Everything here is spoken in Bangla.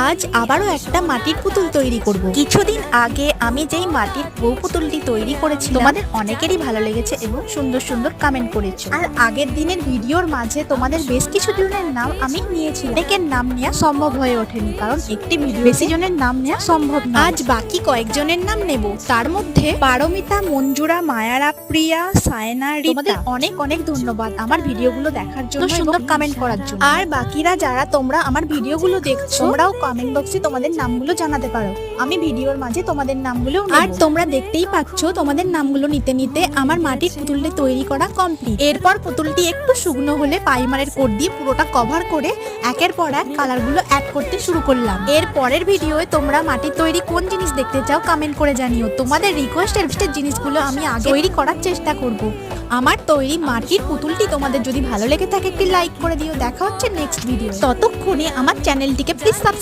আজ আবারও একটা মাটির পুতুল তৈরি করব। কিছুদিন আগে আমি যেই মাটির বউ পুতুলটি তৈরি করেছি তোমাদের অনেকেরই ভালো লেগেছে এবং সুন্দর সুন্দর কমেন্ট করেছো। আর আগের দিনের ভিডিওর মাঝে তোমাদের বেশ কিছু জনের নাম আমি নিয়েছি, অনেকের নাম নেওয়া সম্ভব হয়ে ওঠেনি কারণ একটি ভিডিও বেশি জনের নাম নেওয়া সম্ভব না। আজ বাকি কয়েকজনের নাম নেব, তার মধ্যে পারমিতা, মঞ্জুরা, মায়ারা, প্রিয়া, সায়না, তোমাদের অনেক অনেক ধন্যবাদ আমার ভিডিওগুলো দেখার জন্য, সুন্দর কমেন্ট করার জন্য। আর বাকিরা যারা তোমরা আমার ভিডিওগুলো দেখছো তোমরাও কমেন্ট বক্সে তোমাদের নামগুলো জানাতে পারো, আমি ভিডিওর মাঝে তোমাদের নামগুলো। আর তোমরা দেখতেই পাচ্ছ তোমাদের নামগুলো নিতে নিতে আমার মাটির পুতুলটি তৈরি করা কমপ্লিট। এরপর পুতুলটি একটু শুকনো হলে প্রাইমারের কোট দিয়ে পুরোটা কভার করে একের পর এক কালারগুলো অ্যাড করতে শুরু করলাম। এর পরের ভিডিওয়ে তোমরা মাটির তৈরি কোন জিনিস দেখতে চাও কমেন্ট করে জানিও, তোমাদের রিকোয়েস্টের জিনিসগুলো আমি আগে তৈরি করার চেষ্টা করব। আমার তৈরি মাটির পুতুলটি তোমাদের যদি ভালো লেগে থাকে একটি লাইক করে দিও। দেখা হচ্ছে নেক্সট ভিডিও, ততক্ষণে আমার চ্যানেলটিকে প্লিজ সাবস্ক্রাইব